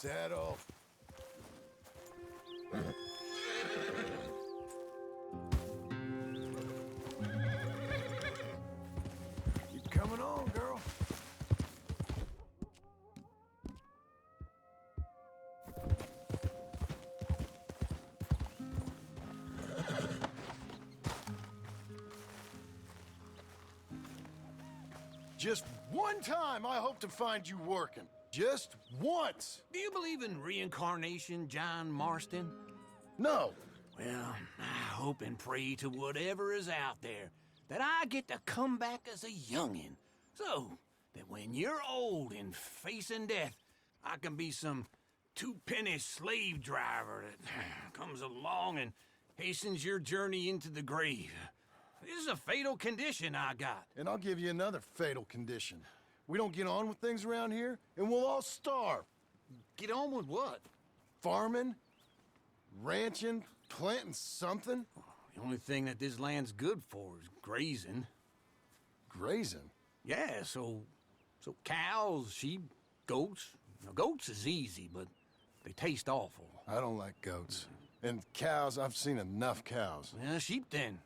his hat off. You coming on, girl? Just one time I hope to find you working. Just once. Do you believe in reincarnation, John Marston? No. Well, I hope and pray to whatever is out there that I get to come back as a youngin', so that when you're old and facing death, I can be some two-penny slave driver that comes along and hastens your journey into the grave. This is a fatal condition I got. And I'll give you another fatal condition. We don't get on with things around here, and we'll all starve. Get on with what? Farming, ranching, planting something. The only thing that this land's good for is grazing. Grazing? Yeah, so cows, sheep, goats. Now, goats is easy, but they taste awful. I don't like goats. And cows, I've seen enough cows. Yeah, sheep then.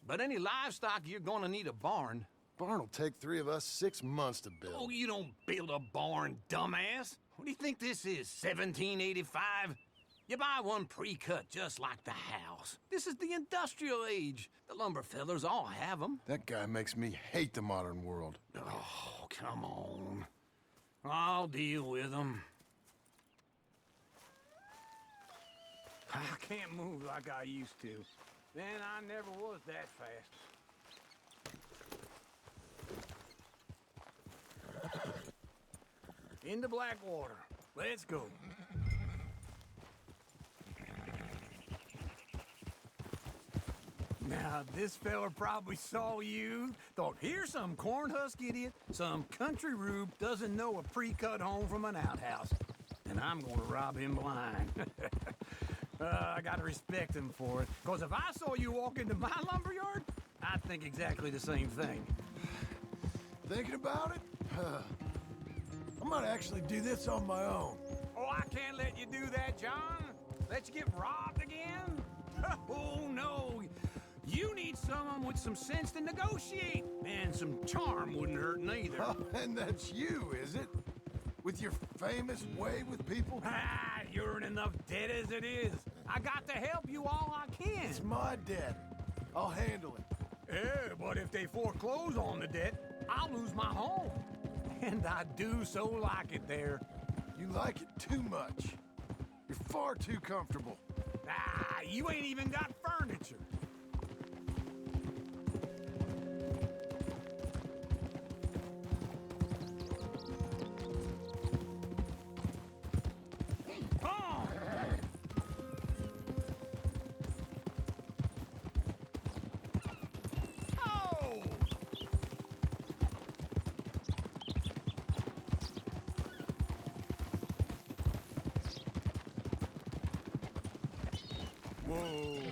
But any livestock, you're gonna need a barn. Barn will take 3 of us 6 months to build. Oh, you don't build a barn, dumbass. What do you think this is, 1785? You buy one pre-cut just like the house. This is the industrial age. The lumber fellers all have them. That guy makes me hate the modern world. Oh, come on. I'll deal with them. I can't move like I used to. Then I never was that fast. Into Blackwater. Let's go. Now, this fella probably saw you, thought, here's some corn-husk idiot, some country rube doesn't know a pre-cut home from an outhouse. And I'm gonna rob him blind. I gotta respect him for it, because if I saw you walk into my lumberyard, I'd think exactly the same thing. Thinking about it? I might actually do this on my own. Oh, I can't let you do that, John. Let you get robbed again? Oh, no. You need someone with some sense to negotiate. And some charm wouldn't hurt neither. Oh, and that's you, is it? With your famous way with people? Ah, you're in enough debt as it is. I got to help you all I can. It's my debt. I'll handle it. Yeah, but if they foreclose on the debt, I'll lose my home. And I do so like it there. You like it too much. You're far too comfortable. Ah, you ain't even got furniture. Whoa.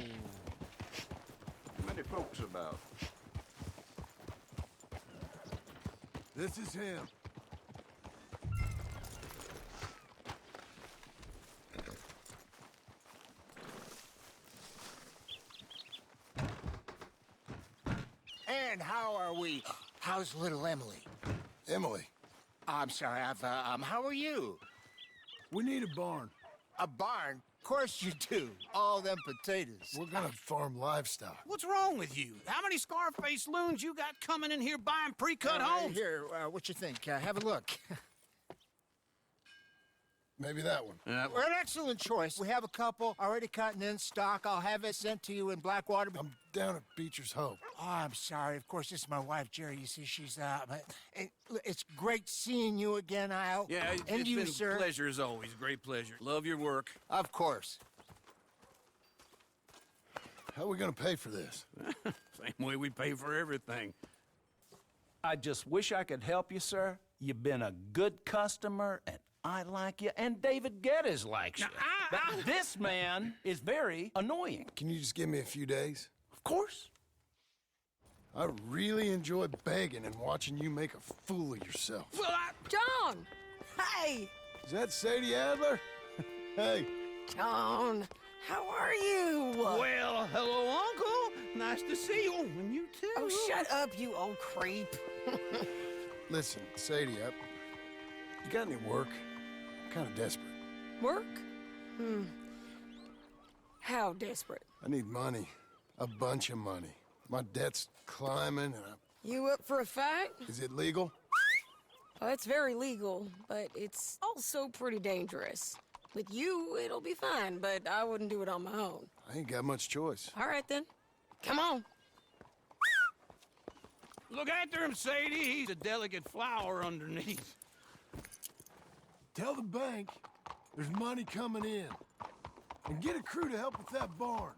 Many folks about. This is him. And how are we? How's little Emily? Emily, I'm sorry, how are you? we need a barn. A barn? Of course you do. All them potatoes. We're gonna farm livestock. What's wrong with you? How many Scarface loons you got coming in here buying pre-cut homes? Here, what you think? Have a look. Maybe that one. We're an excellent choice. We have a couple already cut and in stock. I'll have it sent to you in Blackwater. I'm down at Beecher's Hope. Oh, I'm sorry. Of course, this is my wife, Jerry. You see, she's it's great seeing you again, Al. Yeah, and it's you, been sir. a pleasure as always. Great pleasure. Love your work. Of course. How are we gonna pay for this? Same way we pay for everything. I just wish I could help you, sir. You've been a good customer, and I like you, and David Geddes likes you. But this man is very annoying. Can you just give me a few days? Of course. I really enjoy begging and watching you make a fool of yourself. John! Hey! Is that Sadie Adler? Hey. John, how are you? Well, hello, Uncle. Nice to see you. And you too. Oh, shut up, you old creep. Listen, Sadie, you got any work? I'm kind of desperate. Work? How desperate? I need money. A bunch of money. My debt's climbing and You up for a fight? Is it legal? Oh, it's very legal, but it's also pretty dangerous. With you, it'll be fine, but I wouldn't do it on my own. I ain't got much choice. All right, then. Come on. Look after him, Sadie. He's a delicate flower underneath. Tell the bank there's money coming in. And get a crew to help with that barn.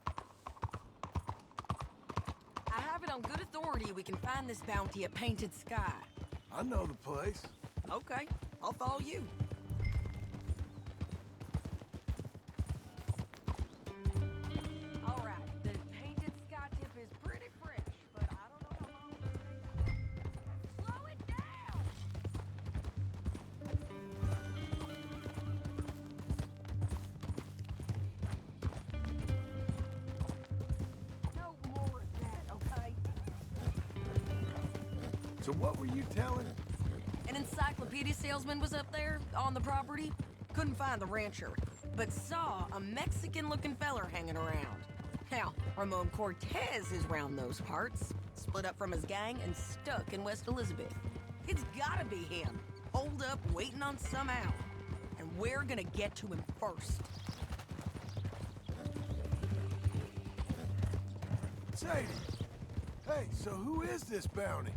I have it on good authority we can find this bounty at Painted Sky. I know the place. Okay, I'll follow you. All right, the Painted Sky tip is pretty fresh, but I don't know how long. Slow it down! No more of that, okay? So what were you telling? An encyclopedia salesman was up there on the property. Couldn't find the rancher, but saw a Mexican-looking feller hanging around. Now, Ramon Cortez is round those parts, split up from his gang and stuck in West Elizabeth. It's gotta be him, holed up waiting on some out. And we're gonna get to him first. Sadie. Hey, so who is this bounty?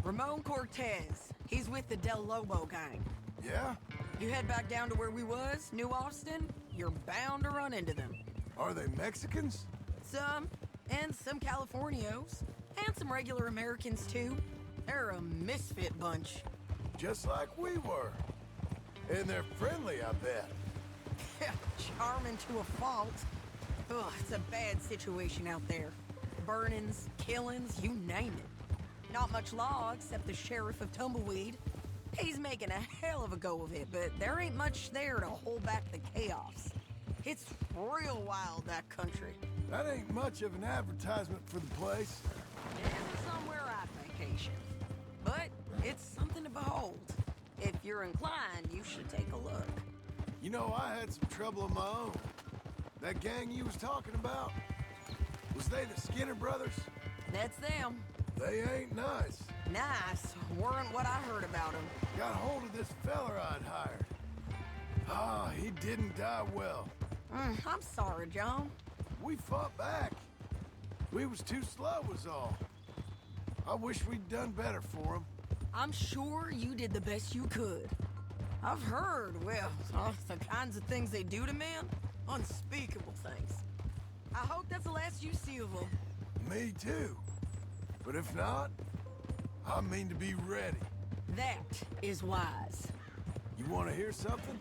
Ramon Cortez. He's with the Del Lobo gang. Yeah? You head back down to where we was, New Austin, you're bound to run into them. Are they Mexicans? Some, and some Californios, and some regular Americans too. They're a misfit bunch. Just like we were. And they're friendly, I bet. Charming to a fault. Ugh, it's a bad situation out there. Burnings, killings, you name it. Not much law except the sheriff of Tumbleweed. He's making a hell of a go of it, but there ain't much there to hold back the chaos. It's real wild, that country. That ain't much of an advertisement for the place. Never somewhere I'd vacation. But it's something to behold. If you're inclined, you should take a look. You know, I had some trouble of my own. That gang you was talking about, was they the Skinner brothers? That's them. They ain't nice. Nice. Weren't what I heard about them. Got hold of this feller I'd hired. Ah, he didn't die well. I'm sorry, John. We fought back. We was too slow was all. I wish we'd done better for him. I'm sure you did the best you could. I've heard, well, the kinds of things they do to men. Unspeakable things. I hope that's the last you see of them. Me too. But if not, I mean to be ready. That is wise. You want to hear something?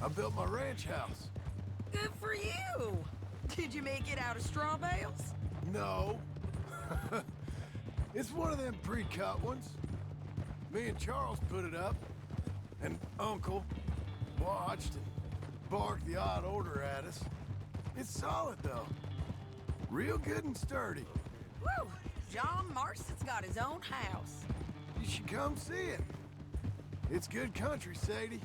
I built my ranch house. Good for you. Did you make it out of straw bales? No. It's one of them pre-cut ones. Me and Charles put it up, and Uncle watched and barked the odd order at us. It's solid, though. Real good and sturdy. Woo! John Marston's got his own house. You should come see it. It's good country, Sadie.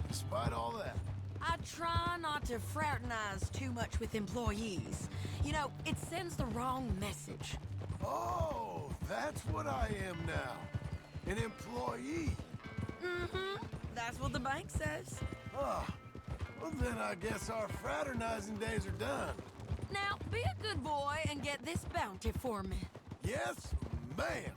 Despite all that. I try not to fraternize too much with employees. You know, it sends the wrong message. Oh, that's what I am now. An employee. Mm-hmm. That's what the bank says. Ah, well then I guess our fraternizing days are done. Now, be a good boy and get this bounty for me. Yes, ma'am.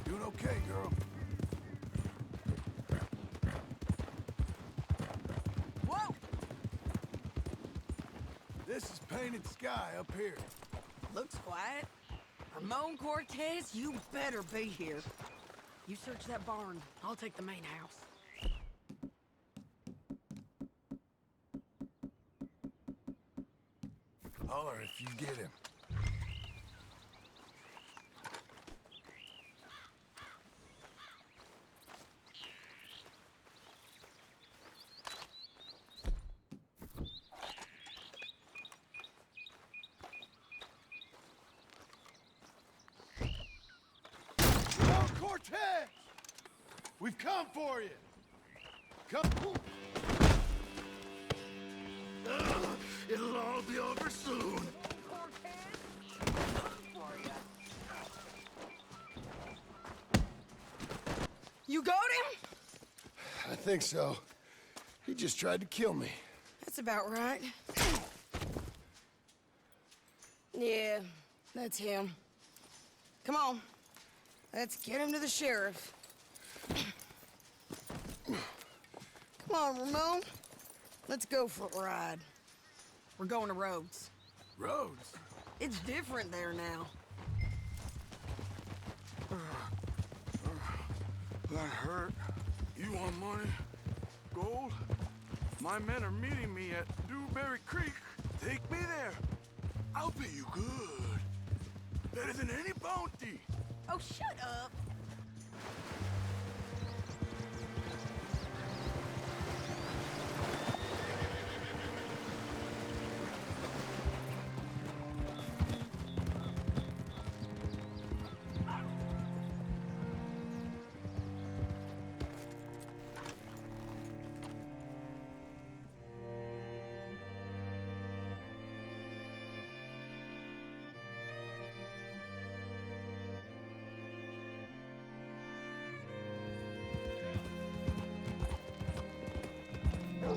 Doing okay, girl. Whoa! This is Painted Sky up here. Looks quiet. Ramon Cortez, you better be here. You search that barn. I'll take the main house. if you get him. Cortez! We've come for you! Come... it'll all be over soon. You got him? I think so. He just tried to kill me. That's about right. Yeah, that's him. Come on. Let's get him to the sheriff. Come on, Ramon. Let's go for a ride. We're going to Rhodes. Rhodes? It's different there now. That hurt. You want money? Gold? My men are meeting me at Dewberry Creek. Take me there. I'll pay you good. Better than any bounty. Oh, shut up.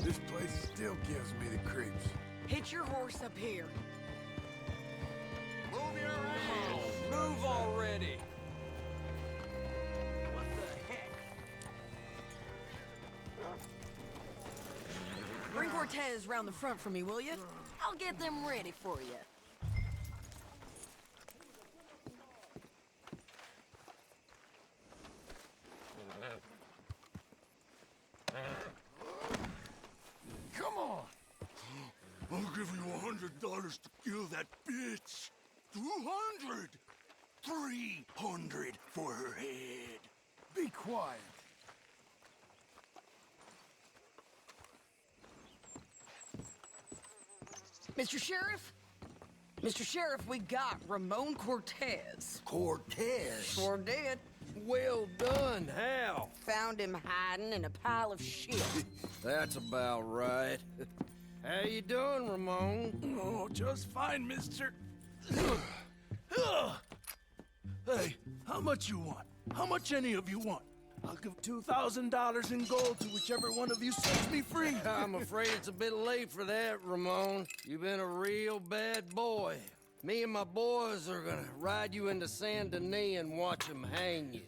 This place still gives me the creeps. Hitch your horse up here. Move your ass! Move already! What the heck? Bring Cortez round the front for me, will you? I'll get them ready for you. Come on! I'll give you $100 to kill that bitch. 200! 300 for her head. Be quiet. Mr. Sheriff? Mr. Sheriff, we got Ramon Cortez. Cortez? Sure did. Well done, Hal. Found him hiding in a pile of shit. That's about right. How you doing, Ramon? Oh, just fine, mister. Hey, how much you want? How much any of you want? I'll give $2,000 in gold to whichever one of you sets me free. I'm afraid it's a bit late for that, Ramon. You've been a real bad boy. Me and my boys are gonna ride you into Saint Denis and watch them hang you.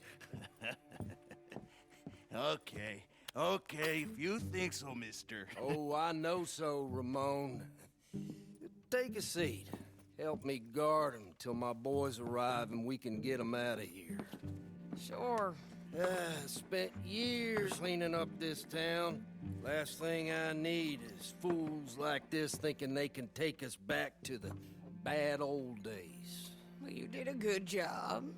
Okay, if you think so, mister. Oh, I know so, Ramon. Take a seat. Help me guard them till my boys arrive and we can get them out of here. Sure. Spent years cleaning up this town. Last thing I need is fools like this thinking they can take us back to the bad old days. Well, you did a good job.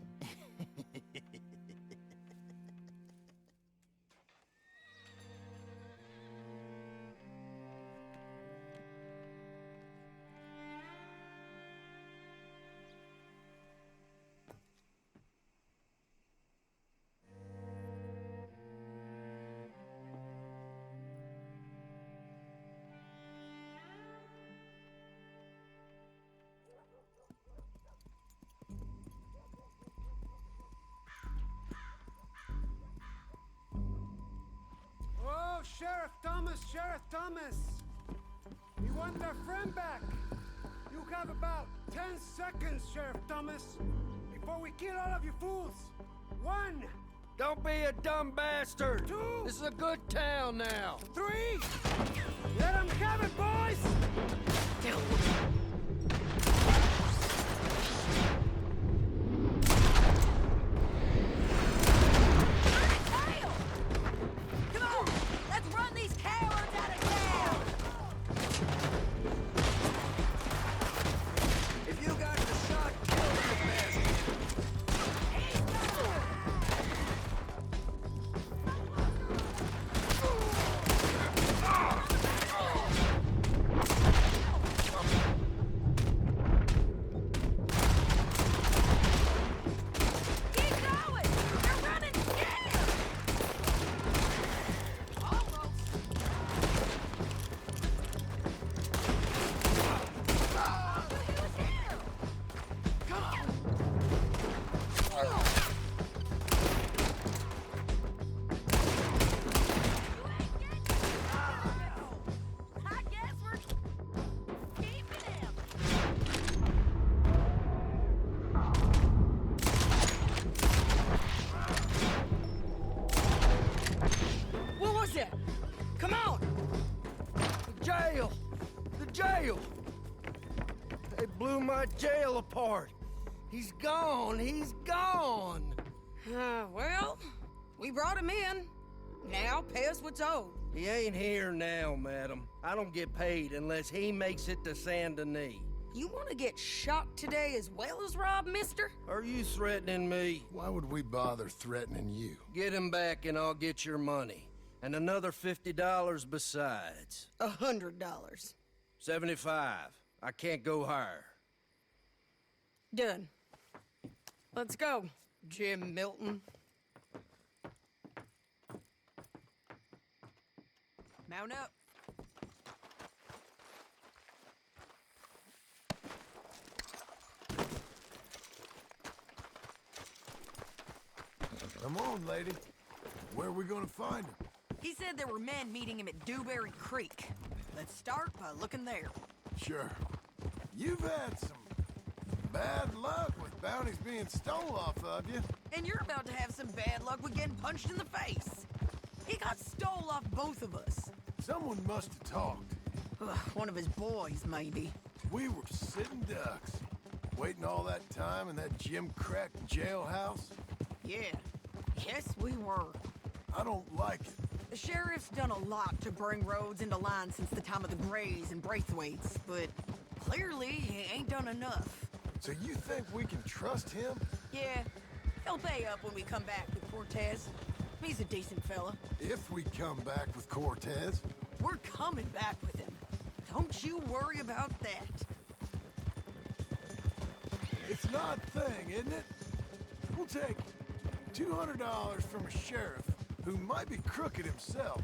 Oh, Sheriff Thomas! We want our friend back! You have about 10 seconds, Sheriff Thomas, before we kill all of you fools! 1, Don't be a dumb bastard! 2, This is a good town now! 3! Let them have it, boys! Come on, let's run these cowards out of town! What was that? Come on! The jail! The jail! They blew my jail apart. He's gone. He's gone. Well, we brought him in. Now pay us what's owed. He ain't here now, madam. I don't get paid unless he makes it to Saint Denis. You want to get shot today as well as Rob, mister? Are you threatening me? Why would we bother threatening you? Get him back and I'll get your money. And another $50 besides. $100. 75. I can't go higher. Done. Let's go, Jim Milton. Mount up. Come on, lady. Where are we gonna find him? He said there were men meeting him at Dewberry Creek. Let's start by looking there. Sure. You've had some bad luck with bounties being stole off of you. And you're about to have some bad luck with getting punched in the face. He got stole off both of us. Someone must have talked. Ugh, one of his boys, maybe. We were sitting ducks, waiting all that time in that gim-crack jailhouse. Yeah. Yes, we were. I don't like it. The sheriff's done a lot to bring roads into line since the time of the Grays and Braithwaites, but clearly he ain't done enough. So you think we can trust him? Yeah, he'll pay up when we come back with Cortez. He's a decent fella. If we come back with Cortez? We're coming back with him. Don't you worry about that. It's an odd thing, isn't it? We'll take $200 from a sheriff who might be crooked himself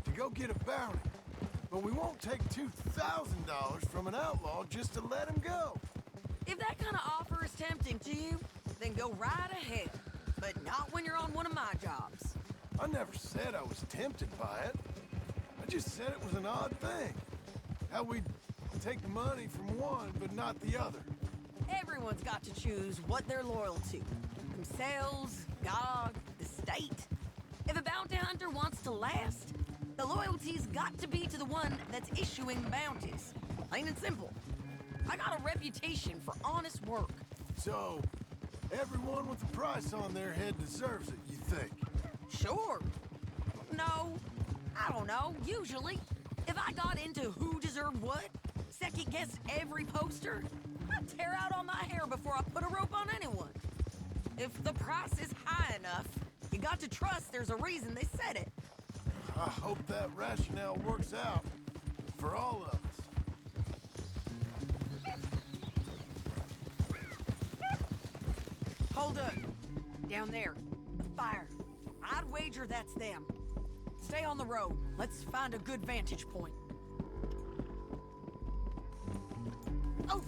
to go get a bounty, but we won't take $2,000 from an outlaw just to let him go. If that kind of offer is tempting to you, then go right ahead. But not when you're on one of my jobs. I never said I was tempted by it. I just said it was an odd thing. How we'd take money from one, but not the other. Everyone's got to choose what they're loyal to. Themselves, God, the state. If a bounty hunter wants to last, the loyalty's got to be to the one that's issuing bounties. Plain and simple. I got a reputation for honest work. So, everyone with a price on their head deserves it, you think? Sure. No, I don't know, usually. If I got into who deserved what, second-guessed every poster, I'd tear out all my hair before I put a rope on anyone. If the price is high enough, you got to trust there's a reason they said it. I hope that rationale works out for all of us. Hold up. Down there. Fire. I'd wager that's them. Stay on the road. Let's find a good vantage point. Oh!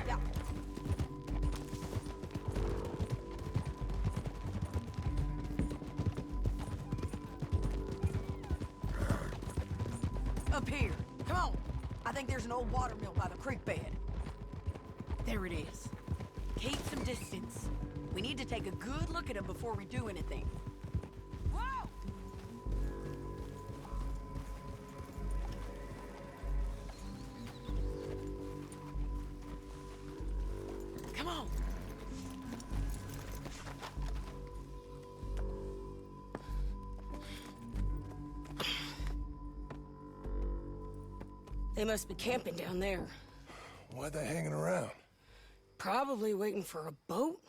Yeah. Up here. Come on. I think there's an old water mill by the creek bed. There it is. Keep some distance. We need to take a good look at him before we do anything. Whoa! Come on. They must be camping down there. Why are they hanging around? Probably waiting for a boat.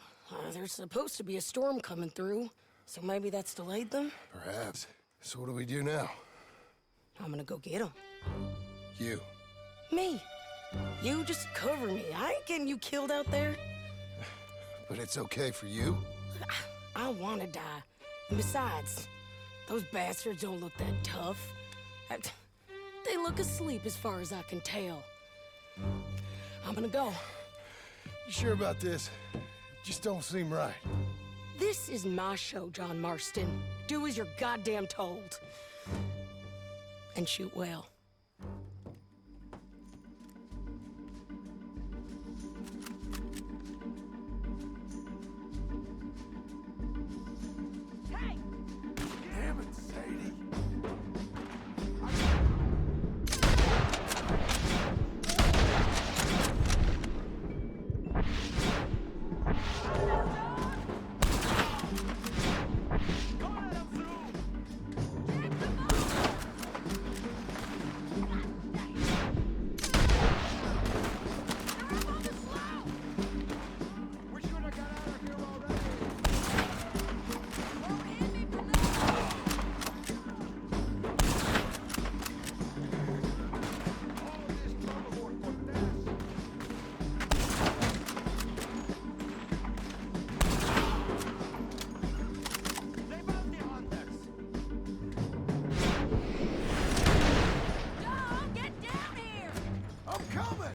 There's supposed to be a storm coming through, so maybe that's delayed them? Perhaps. So what do we do now? I'm gonna go get them. You. Me. You just cover me. I ain't getting you killed out there. But it's okay for you? I wanna die. And besides, those bastards don't look that tough. They look asleep as far as I can tell. I'm gonna go. You sure about this? Just don't seem right. This is my show, John Marston. Do as you're goddamn told. And shoot well.